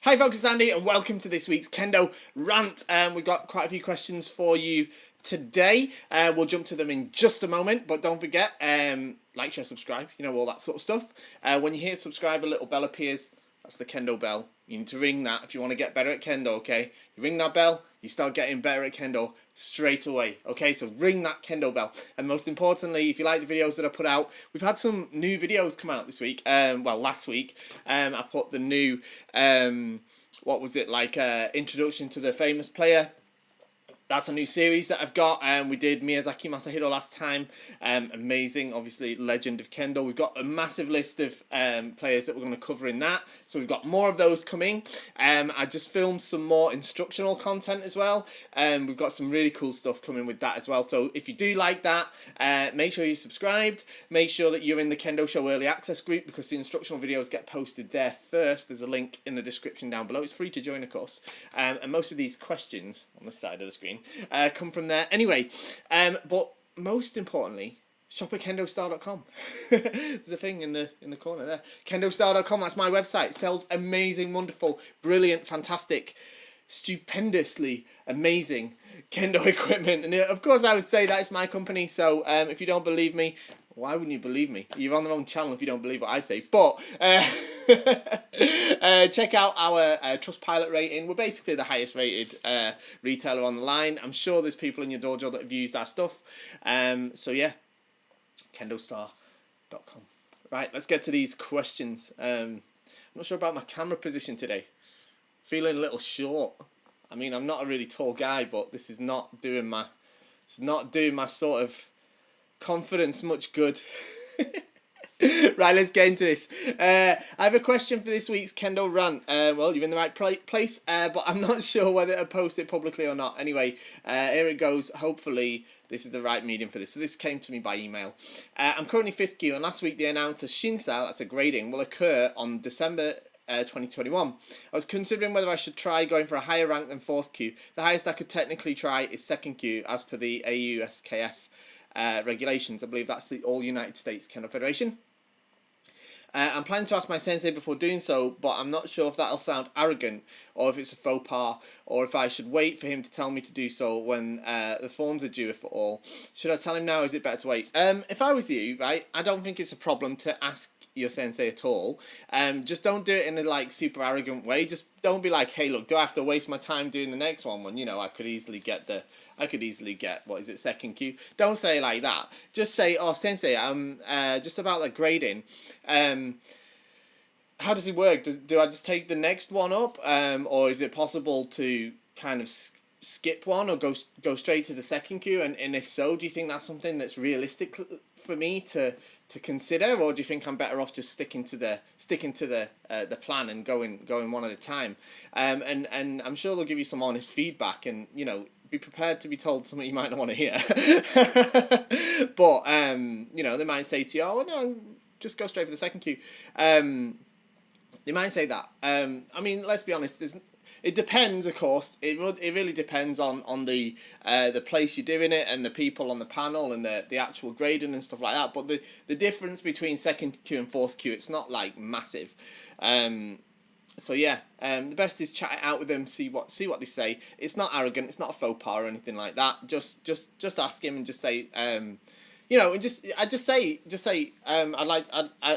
Hi folks, it's Andy and welcome to this week's Kendo rant. We've got quite a few questions for you today. We'll jump to them in just a moment, but don't forget, like, share, subscribe, you know, all that sort of stuff. When you hear subscribe, a little bell appears. That's the Kendo bell. You need to ring that if you want to get better at Kendo, okay? You ring that bell, you start getting better at Kendo straight away, okay? So ring that Kendo bell. And most importantly, if you like the videos that I put out, we've had some new videos come out this week. Last week, I put the new, what was it, like, introduction to the famous player. That's a new series that I've got. We did Miyazaki Masahiro last time. Amazing, obviously, legend of Kendo. We've got a massive list of players that we're going to cover in that. So we've got more of those coming. I just filmed some more instructional content as well. We've got some really cool stuff coming with that as well. So if you do like that, make sure you're subscribed. Make sure that you're in the Kendo Show Early Access group because the instructional videos get posted there first. There's a link in the description down below. It's free to join, of course. And most of these questions on the side of the screen come from there anyway. But most importantly, shop at KendoStar.com. There's a thing in the corner there. KendoStar.com, that's my website. It sells amazing, wonderful, brilliant, fantastic, stupendously amazing Kendo equipment. And of course I would say that is my company. So if you don't believe me, why wouldn't you believe me? You're on the wrong channel if you don't believe what I say. But check out our Trustpilot rating. We're basically the highest rated retailer on the line. I'm sure there's people in your dojo that have used our stuff. So yeah, KendoStar.com. Right, let's get to these questions. I'm not sure about my camera position today. Feeling a little short. I mean, I'm not a really tall guy, but this is not doing my sort of confidence much good. Right, let's get into this. I have a question for this week's Kendo rant. Well, you're in the right place, but I'm not sure whether to post it publicly or not. Anyway, here it goes. Hopefully, this is the right medium for this. So this came to me by email. I'm currently 5th Q, and last week they announced a Shinsai, that's a grading, will occur on December 2021. I was considering whether I should try going for a higher rank than 4th Q. The highest I could technically try is 2nd Q, as per the AUSKF regulations. I believe that's the All United States Kendo Federation. I'm planning to ask my sensei before doing so, but I'm not sure if that'll sound arrogant, or if it's a faux pas, or if I should wait for him to tell me to do so when the forms are due, if at all. Should I tell him now, or is it better to wait? If I was you, right, I don't think it's a problem to ask your sensei at all. Just don't do it in a like super arrogant way. Just don't be like, hey, look, do I have to waste my time doing the next one when, you know, I could easily get what is it, 2nd Q. Don't say it like that. Just say, oh, sensei, just about the grading. How does it work? Do I just take the next one up, or is it possible to kind of skip one or go straight to the 2nd Q? And if so, do you think that's something that's realistic for me to consider, or do you think I'm better off just sticking to the plan and going one at a time? And I'm sure they'll give you some honest feedback, and you know, be prepared to be told something you might not want to hear. But you know, they might say to you, oh no, just go straight for the 2nd Q. They might say that. I mean, let's be honest. It depends, of course. It really depends on the place you're doing it and the people on the panel and the actual grading and stuff like that. But the difference between 2nd Q and 4th Q, it's not like massive. So yeah, the best is chat it out with them, see what they say. It's not arrogant. It's not a faux pas or anything like that. Just ask him and just say. You know, and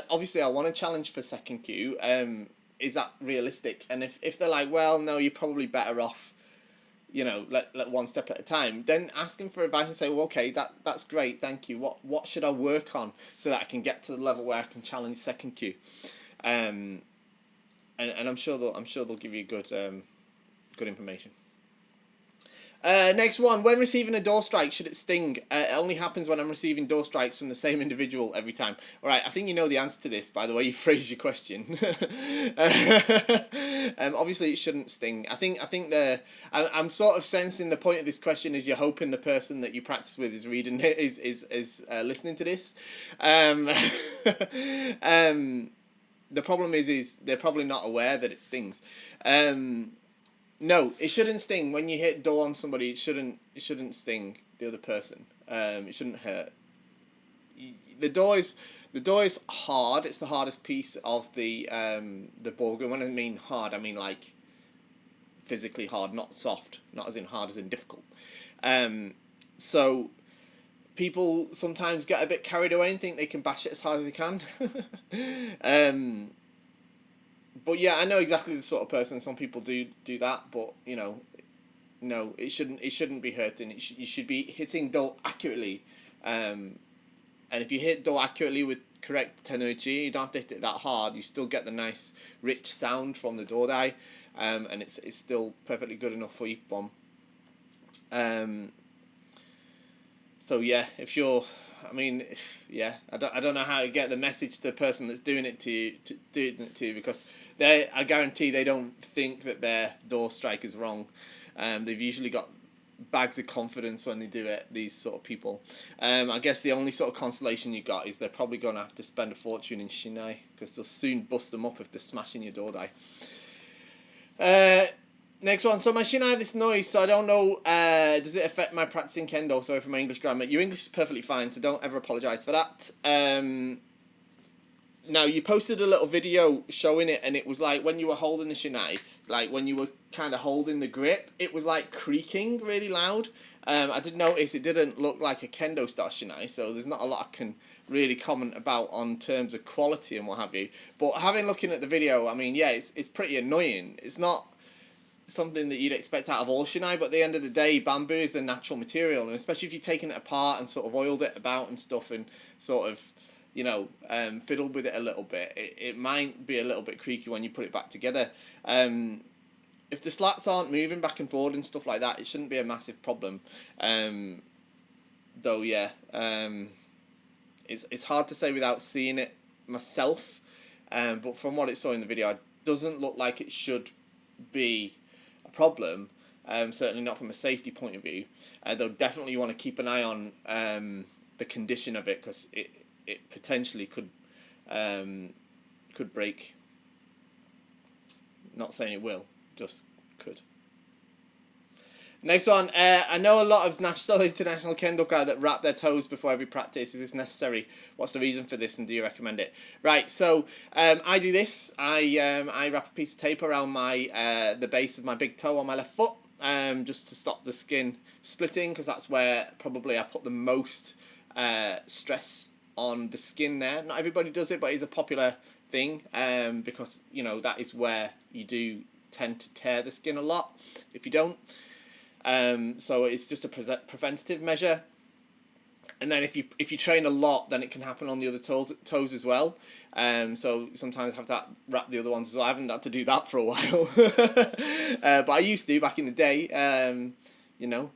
obviously I want to challenge for 2nd Q. Is that realistic? And if they're like, well, no, you're probably better off, you know, let one step at a time, then ask them for advice and say, well, okay, that's great, thank you. What should I work on so that I can get to the level where I can challenge 2nd Q? And I'm sure they'll give you good information. Next one. When receiving a door strike, should it sting? It only happens when I'm receiving door strikes from the same individual every time. All right, I think you know the answer to this by the way you phrase your question. Obviously, it shouldn't sting. I think I'm sort of sensing the point of this question is you're hoping the person that you practice with is reading it, is listening to this. The problem is they're probably not aware that it stings. No, it shouldn't sting. When you hit door on somebody, it shouldn't sting the other person. It shouldn't hurt. The door is hard. It's the hardest piece of the Bogu. When I mean hard, I mean like physically hard, not soft, not as in hard as in difficult. So people sometimes get a bit carried away and think they can bash it as hard as they can. But yeah, I know exactly the sort of person. Some people do that, but you know, no, it shouldn't be hurting. You should be hitting dull accurately, and if you hit dull accurately with correct tenuchi, you don't have to hit it that hard. You still get the nice rich sound from the dodai, and it's still perfectly good enough for Ippon. So yeah, if you're, I mean, yeah, I don't know how to get the message to the person that's doing it to you, because I guarantee they don't think that their door strike is wrong. They've usually got bags of confidence when they do it, these sort of people. I guess the only sort of consolation you got is they're probably going to have to spend a fortune in Shinai, because they'll soon bust them up if they're smashing your door die. Next one. So my Shinai have this noise, so I don't know, does it affect my practicing Kendo? Sorry for my English grammar. Your English is perfectly fine, so don't ever apologise for that. Now, you posted a little video showing it, and it was like when you were holding the Shinai, like when you were kind of holding the grip, it was like creaking really loud. I did notice it didn't look like a KendoStar Shinai, so there's not a lot I can really comment about on terms of quality and what have you. But looking at the video, I mean, yeah, it's pretty annoying. It's not something that you'd expect out of all Shinai, but at the end of the day, bamboo is a natural material, and especially if you've taken it apart and sort of oiled it about and stuff, and sort of, you know, fiddled with it a little bit, it might be a little bit creaky when you put it back together. If the slats aren't moving back and forward and stuff like that, it shouldn't be a massive problem. Though, yeah, it's hard to say without seeing it myself, but from what it saw in the video, it doesn't look like it should be a problem, certainly not from a safety point of view. Though definitely you want to keep an eye on the condition of it, because it potentially could break. Not saying it will, just could. Next one. I know a lot of national international kendoka that wrap their toes before every practice. Is this necessary? What's the reason for this, and do you recommend it? Right, so I do this. I wrap a piece of tape around my the base of my big toe on my left foot, just to stop the skin splitting, because that's where probably I put the most stress on the skin there. Not everybody does it, but it's a popular thing, because, you know, that is where you do tend to tear the skin a lot if you don't. So it's just a preventative measure. And then if you train a lot, then it can happen on the other toes as well. So sometimes I have to wrap the other ones as well. I haven't had to do that for a while, but I used to back in the day. You know,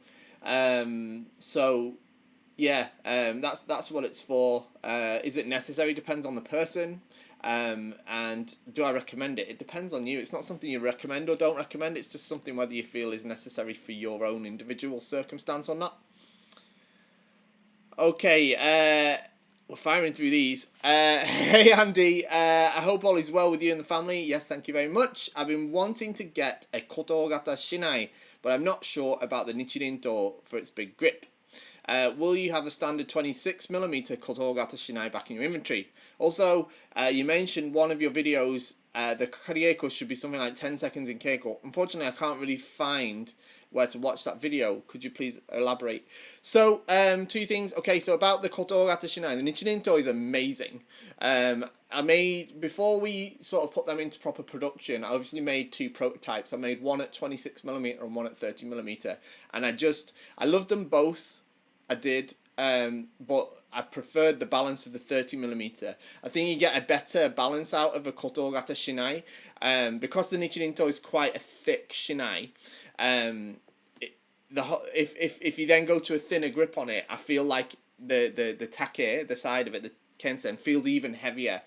so yeah, that's what it's for. Is it necessary? Depends on the person. And do I recommend it? It depends on you. It's not something you recommend or don't recommend. It's just something whether you feel is necessary for your own individual circumstance or not. Okay, we're firing through these. Hey Andy, I hope all is well with you and the family. Yes, thank you very much. I've been wanting to get a Kata Shinai, but I'm not sure about the Nichirin door for its big grip. Will you have the standard 26mm Kata Shinai back in your inventory? Also, you mentioned one of your videos, the Karieko should be something like 10 seconds in Keiko. Unfortunately, I can't really find where to watch that video. Could you please elaborate? So, two things. Okay, so about the Kata Shinai, the Nichirin is amazing. I made, before we sort of put them into proper production, I obviously made two prototypes. I made one at 26mm and one at 30mm. And I loved them both. I did, but I preferred the balance of the 30mm. I think you get a better balance out of a Kata Shinai, because the Nichirin is quite a thick Shinai. If you then go to a thinner grip on it, I feel like the take, the side of it, the kensen, feels even heavier,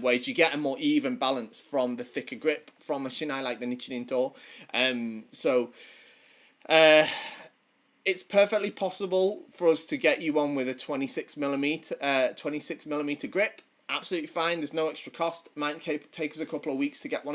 whereas you get a more even balance from the thicker grip from a Shinai like the Nichirin. So it's perfectly possible for us to get you one with a 26mm grip. Absolutely fine. There's no extra cost. Might take us a couple of weeks to get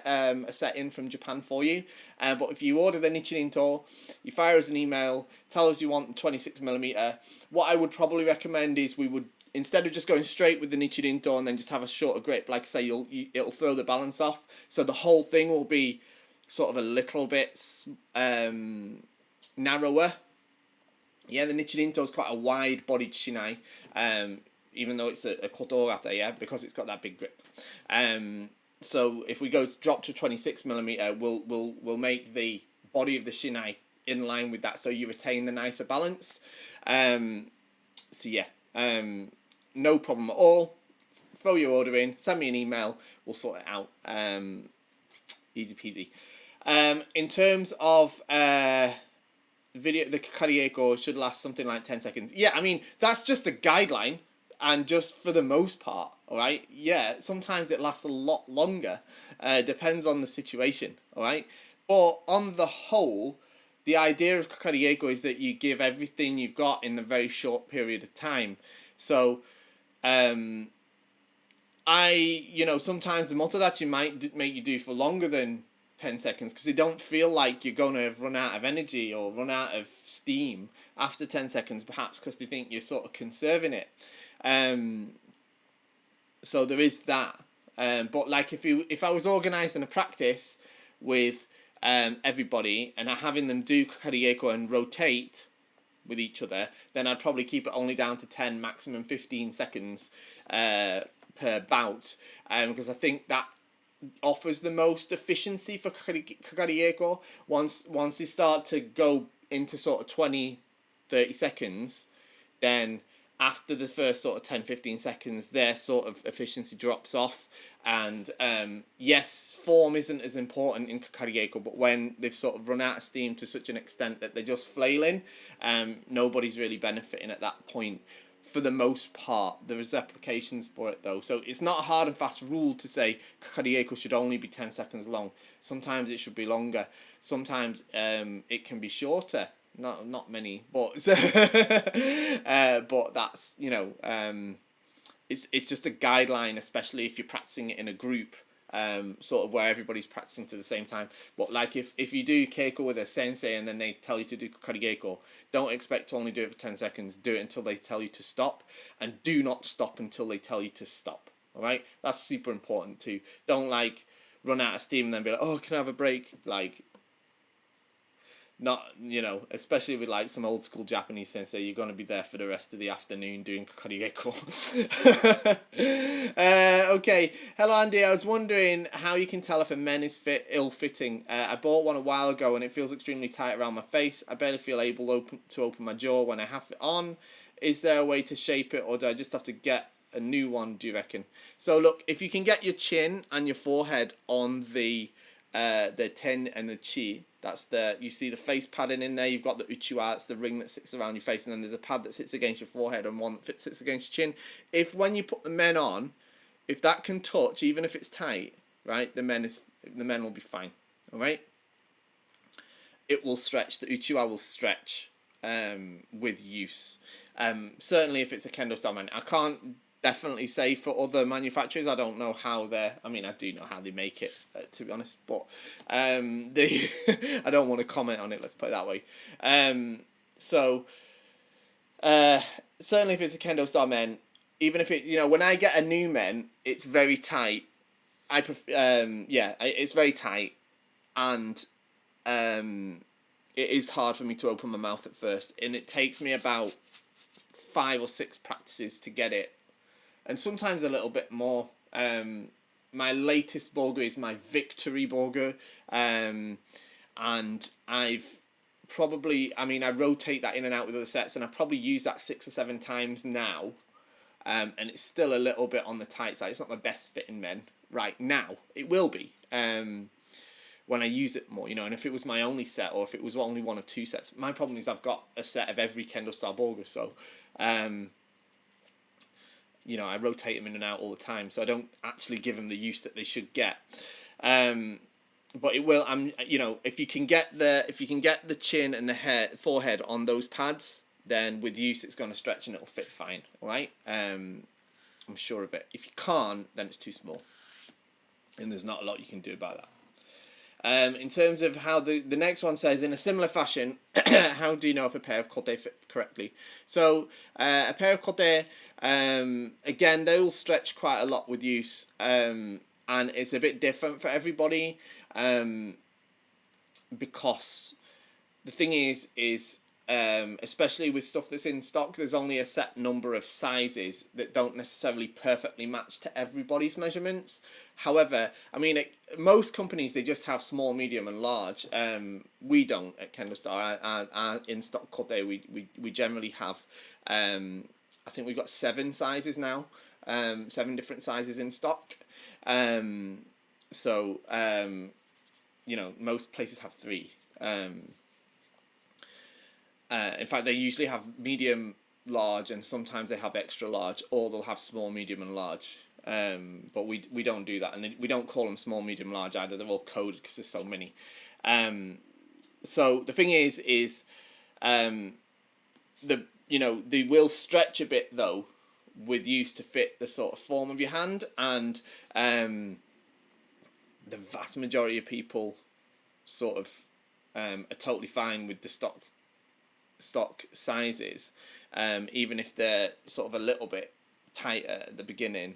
a set in from Japan for you. But if you order the Nichirin, you fire us an email, tell us you want the 26mm. What I would probably recommend is we would, instead of just going straight with the Nichirin and then just have a shorter grip, like I say, it'll throw the balance off. So the whole thing will be sort of a little bit narrower. Yeah, the Nichirinto is quite a wide-bodied Shinai, even though it's a kote, yeah, because it's got that big grip. So if we drop to 26mm, we'll make the body of the Shinai in line with that, so you retain the nicer balance. So yeah, no problem at all. Throw your order in, send me an email, we'll sort it out. Easy peasy. In terms of video, the Karieko should last something like 10 seconds. Yeah, I mean, that's just a guideline, and just for the most part, all right? Yeah, sometimes it lasts a lot longer. Depends on the situation, all right? But on the whole, the idea of Karieko is that you give everything you've got in a very short period of time. So, sometimes the motodachi might make you do for longer than 10 seconds because they don't feel like you're going to run out of energy or run out of steam after 10 seconds, perhaps because they think you're sort of conserving it. So there is that. But like if I was organising a practice with everybody and having them do Karieko and rotate with each other, then I'd probably keep it only down to 10, maximum 15 seconds per bout, because I think that offers the most efficiency for Karieko. Once they start to go into sort of 20, 30 seconds, then after the first sort of 10, 15 seconds, their sort of efficiency drops off. And yes, form isn't as important in Karieko, but when they've sort of run out of steam to such an extent that they're just flailing, nobody's really benefiting at that point. For the most part, there is applications for it though, so it's not a hard and fast rule to say Karieko should only be 10 seconds long. Sometimes it should be longer. Sometimes it can be shorter. Not many, but but that's it's just a guideline, especially if you're practicing it in a group, sort of where everybody's practicing to the same time. But like if you do keiko with a sensei and then they tell you to do Karieko, don't expect to only do it for 10 seconds. Do it until they tell you to stop, and do not stop until they tell you to stop. All right, that's super important too. Don't like run out of steam and then be like, oh, can I have a break? Like, not, especially with like some old school Japanese sensei, you're going to be there for the rest of the afternoon doing Karieko. Okay, hello Andy, I was wondering how you can tell if a men is ill-fitting. I bought one a while ago and it feels extremely tight around my face. I barely feel able to open my jaw when I have it on. Is there a way to shape it, or do I just have to get a new one, do you reckon? So look, if you can get your chin and your forehead on the ten and the chi, that's you see the face padding in there, you've got the uchiwa, that's the ring that sits around your face, and then there's a pad that sits against your forehead and one that sits against your chin. If when you put the men on, if that can touch, even if it's tight, right, the men will be fine, all right? It will stretch, the uchiwa will stretch with use. Certainly if it's a KendoStar man. I can't definitely say for other manufacturers. I don't know how I do know how they make it, to be honest, but I don't want to comment on it, let's put it that way. Certainly if it's a KendoStar men, even if it, when I get a new men, it's very tight. It's very tight, and it is hard for me to open my mouth at first, and it takes me about 5 or 6 practices to get it, and sometimes a little bit more. My latest Bogu is my Victory Bogu, and I've probably, I rotate that in and out with other sets, and I've probably used that 6 or 7 times now, and it's still a little bit on the tight side. It's not my best fitting men right now. It will be when I use it more, and if it was my only set, or if it was only 1 or 2 sets. My problem is I've got a set of every KendoStar Bogu, so I rotate them in and out all the time, so I don't actually give them the use that they should get. But it will. If you can get the chin and the forehead on those pads, then with use it's going to stretch and it'll fit fine. All right. I'm sure of it. If you can't, then it's too small, and there's not a lot you can do about that. In terms of how the next one says, in a similar fashion, how do you know if a pair of kote fit correctly? So a pair of kote, again, they will stretch quite a lot with use, and it's a bit different for everybody. because the thing is especially with stuff that's in stock, there's only a set number of sizes that don't necessarily perfectly match to everybody's measurements. However, I mean, most companies, they just have small, medium, and large. We don't at KendoStar. Our in stock kote, we generally have. I think we've got 7 sizes now. 7 different sizes in stock. So most places have 3. In fact, they usually have medium, large, and sometimes they have extra large, or they'll have small, medium, and large. But we don't do that, and we don't call them small, medium, large either. They're all coded because there's so many. So the thing is they will stretch a bit though, with use to fit the sort of form of your hand, and the vast majority of people sort of are totally fine with the stock sizes, even if they're sort of a little bit tighter at the beginning,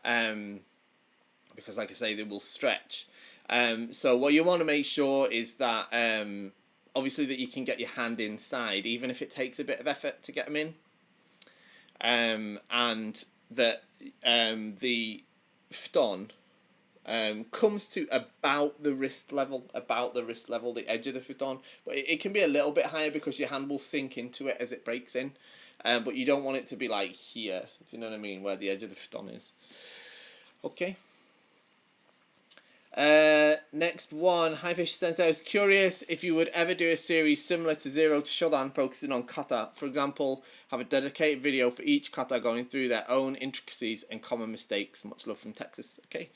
because like I say, they will stretch. So what you want to make sure is that obviously that you can get your hand inside, even if it takes a bit of effort to get them in, and that the futon comes to about the wrist level, the edge of the futon, but it can be a little bit higher because your hand will sink into it as it breaks in, but you don't want it to be like here, do you know what I mean, where the edge of the futon is. Okay. Next one, Highfish Sensei, I was curious if you would ever do a series similar to Zero to Shodan, focusing on kata. For example, have a dedicated video for each kata going through their own intricacies and common mistakes. Much love from Texas. Okay.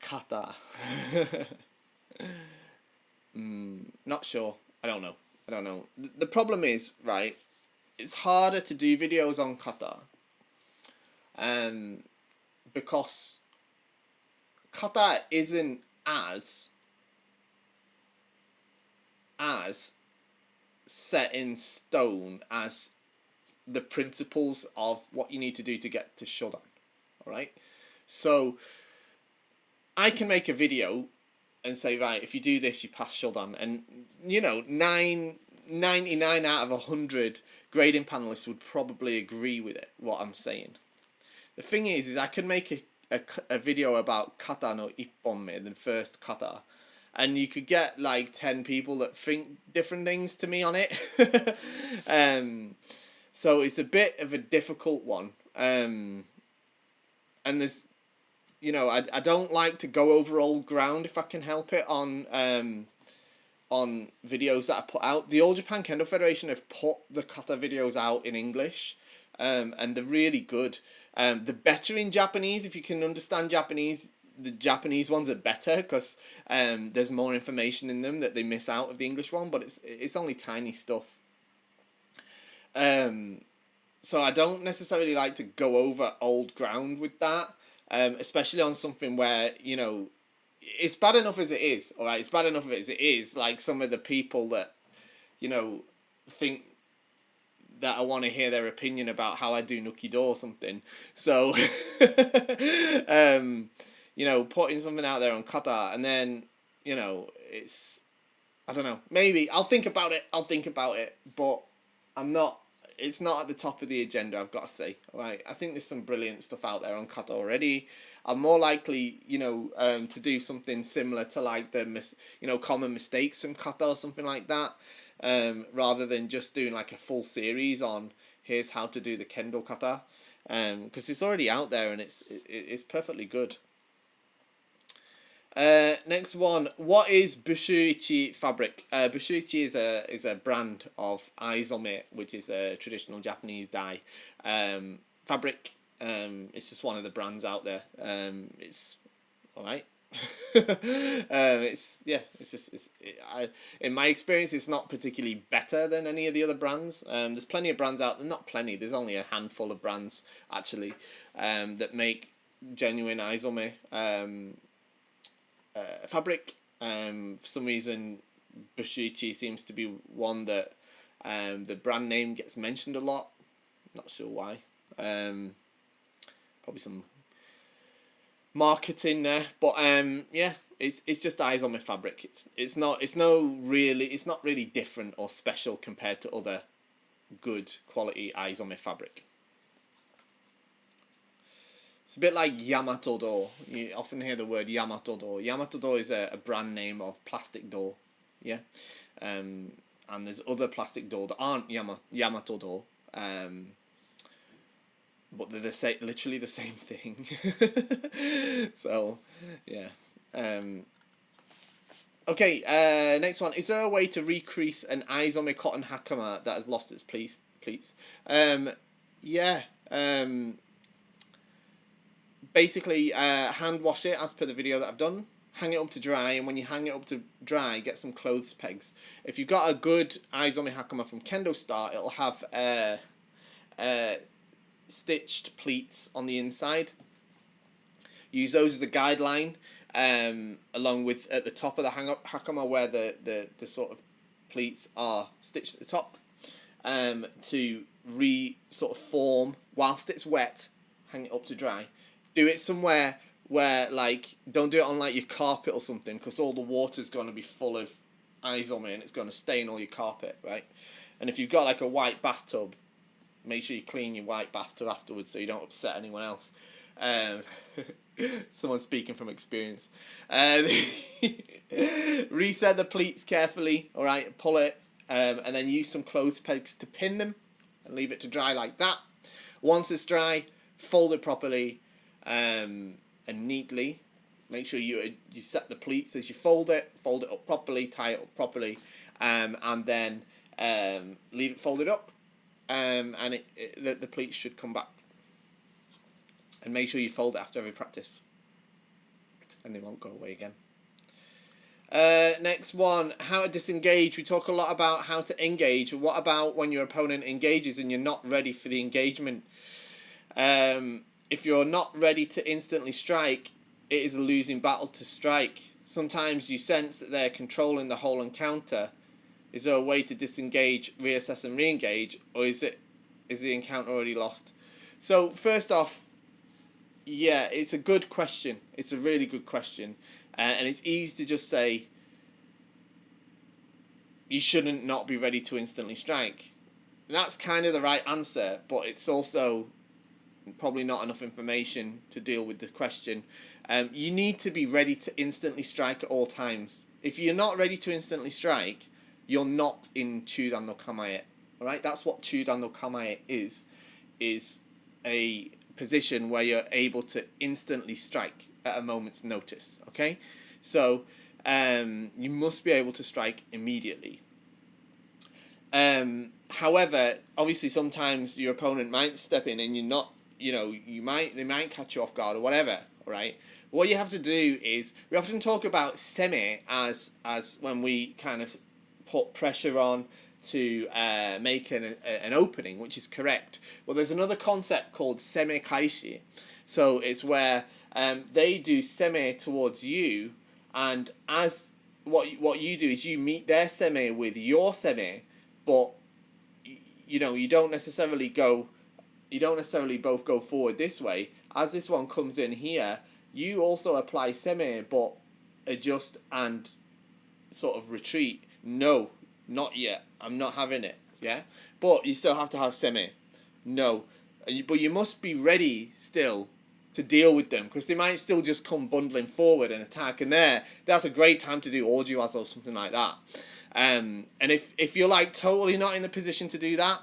Kata. Not sure. I don't know. The problem is, right, it's harder to do videos on kata. Because kata isn't as set in stone as the principles of what you need to do to get to Shodan. Alright? So I can make a video and say, right, if you do this, you pass Shodan, and 99 out of 100 grading panelists would probably agree with it, what I'm saying. The thing is I can make a video about kata no ippon-me, the first kata, and you could get like 10 people that think different things to me on it. So it's a bit of a difficult one. And there's, I don't like to go over old ground if I can help it on videos that I put out. The All Japan Kendo Federation have put the kata videos out in English, and they're really good. The better in Japanese, if you can understand Japanese, the Japanese ones are better because there's more information in them that they miss out of the English one, but it's only tiny stuff. So I don't necessarily like to go over old ground with that, especially on something where, it's bad enough as it is, alright? It's bad enough as it is, like some of the people that, think that I want to hear their opinion about how I do Nukido or something. So, putting something out there on kata, and then, it's, I don't know, maybe, I'll think about it, but it's not at the top of the agenda, I've got to say. Right? I think there's some brilliant stuff out there on kata already. I'm more likely, to do something similar to like the, common mistakes from kata or something like that. Rather than just doing like a full series on here's how to do the kendo kata, because it's already out there and it's perfectly good. Next one, what is Bushuichi fabric? Bushuichi is a brand of aizome, which is a traditional Japanese dye fabric. It's just one of the brands out there. It's alright. In my experience, it's not particularly better than any of the other brands. There's plenty of brands out there, not plenty, there's only a handful of brands actually that make genuine aizome fabric. For some reason Bushuichi seems to be one that the brand name gets mentioned a lot, not sure why. Probably some marketing there, but it's just Izome fabric. It's not really different or special compared to other good quality Izome fabric. It's a bit like Yamato Do. You often hear the word Yamato Do. Yamato Do is a brand name of plastic do, yeah. And there's other plastic do that aren't Yamato Do, but they're literally the same thing. So, yeah. Okay. Next one. Is there a way to recrease an Izome cotton Hakama that has lost its pleats? Yeah. Basically, hand wash it as per the video that I've done. Hang it up to dry, and when you hang it up to dry, get some clothes pegs. If you've got a good Izome Hakama from KendoStar, it'll have stitched pleats on the inside. Use those as a guideline, along with at the top of the Hakama where the sort of pleats are stitched at the top, to sort of form whilst it's wet. Hang it up to dry. Do it somewhere where, like, don't do it on like your carpet or something, because all the water's going to be full of Izome and it's going to stain all your carpet, right? And if you've got like a white bathtub, make sure you clean your white bathtub afterwards so you don't upset anyone else. Someone speaking from experience. Reset the pleats carefully, all right? Pull it, and then use some clothes pegs to pin them, and leave it to dry like that. Once it's dry, fold it properly, and neatly. Make sure you set the pleats as you fold it up properly, tie it up properly, and then leave it folded up, and the pleats should come back. And make sure you fold it after every practice, and they won't go away again. Next one, how to disengage. We talk a lot about how to engage. What about when your opponent engages and you're not ready for the engagement? If you're not ready to instantly strike, it is a losing battle to strike. Sometimes you sense that they're controlling the whole encounter. Is there a way to disengage, reassess and re-engage, or is the encounter already lost? So first off, yeah, it's a good question. It's a really good question. And it's easy to just say you shouldn't not be ready to instantly strike. And that's kind of the right answer, but it's also probably not enough information to deal with the question. You need to be ready to instantly strike at all times. If you're not ready to instantly strike, you're not in Chudan no Kamae. Alright, that's what Chudan no Kamae is a position where you're able to instantly strike at a moment's notice. Okay, so you must be able to strike immediately. However, obviously sometimes your opponent might step in and you're not, they might catch you off guard or whatever, right? What you have to do is, we often talk about semi as when we kind of put pressure on to make an opening, which is correct. Well, there's another concept called semi kaishi. So it's where they do semi towards you, and as what you do is you meet their semi with your semi, but you don't necessarily both go forward this way. As this one comes in here, you also apply semi, but adjust and sort of retreat. No, not yet. I'm not having it. Yeah, but you still have to have semi. No, but you must be ready still to deal with them, because they might still just come bundling forward and attack, and that's a great time to do Orjuaz or something like that. And if you're like totally not in the position to do that,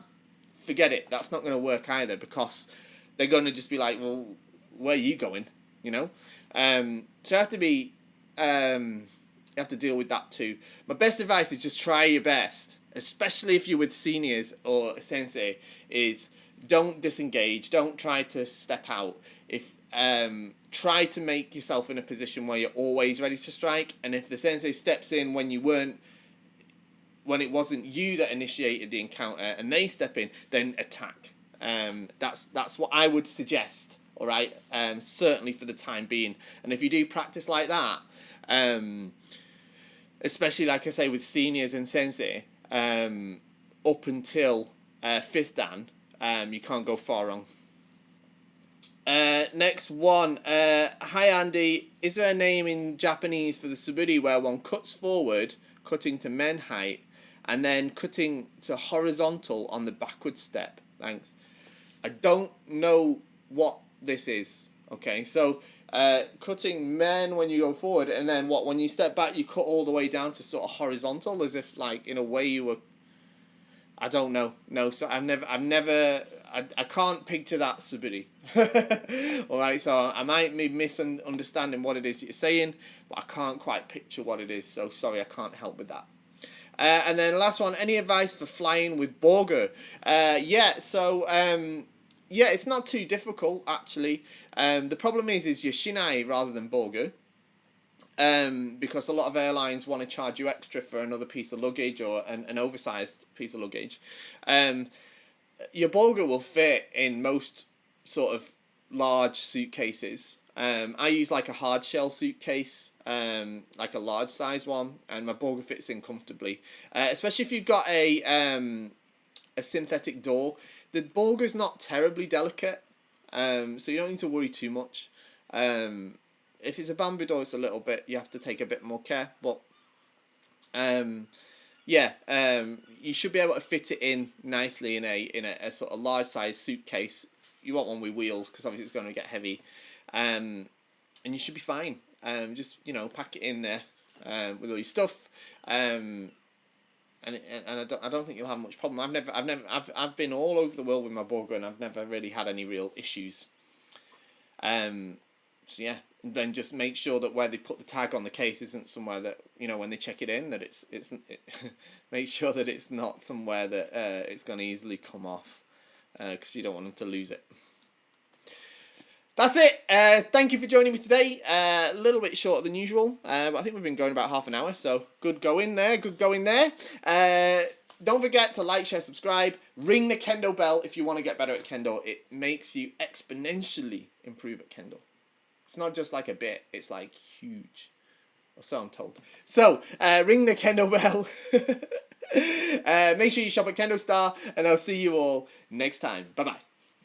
forget it. That's not going to work either, because they're going to just be like, well, where are you going? So you have to be, you have to deal with that too. My best advice is just try your best, especially if you're with seniors or sensei, is don't disengage. Don't try to step out. Try to make yourself in a position where you're always ready to strike. And if the sensei steps in when it wasn't you that initiated the encounter and they step in, then attack. That's what I would suggest. All right. Certainly for the time being. And if you do practice like that, especially like I say with seniors and sensei, up until 5th dan, you can't go far wrong. Next one. Hi Andy. Is there a name in Japanese for the suburi where one cuts forward, cutting to men height, and then cutting to horizontal on the backward step? Thanks. I don't know what this is. Okay, so cutting men when you go forward, and then what? When you step back, you cut all the way down to sort of horizontal, as if like in a way you were. I don't know. No, so I can't picture that suburi. All right, so I might be misunderstanding what it is you're saying, but I can't quite picture what it is. So sorry, I can't help with that. And then last one, any advice for flying with Bogu? Yeah, it's not too difficult actually. The problem is your Shinai rather than Bogu. Because a lot of airlines want to charge you extra for another piece of luggage or an oversized piece of luggage. Your Bogu will fit in most sort of large suitcases. I use like a hard shell suitcase, like a large size one, and my Bogu fits in comfortably. Especially if you've got a synthetic door. The Bogu's not terribly delicate, so you don't need to worry too much. If it's a bamboo door, it's a little bit. You have to take a bit more care, but you should be able to fit it in nicely in a sort of large size suitcase. You want one with wheels because obviously it's going to get heavy, and you should be fine. Just pack it in there with all your stuff, and I don't think you'll have much problem. I've been all over the world with my Bogu and I've never really had any real issues. So yeah, and then just make sure that where they put the tag on the case isn't somewhere that when they check it in that it's make sure that it's not somewhere that it's going to easily come off, because you don't want them to lose it. That's it. Thank you for joining me today. A little bit shorter than usual, but I think we've been going about half an hour, so good going there. Don't forget to like, share, subscribe. Ring the Kendo bell if you want to get better at Kendo. It makes you exponentially improve at Kendo. It's not just like a bit, it's like huge. Or so I'm told. So, ring the Kendo bell. Make sure you shop at KendoStar, and I'll see you all next time. Bye-bye.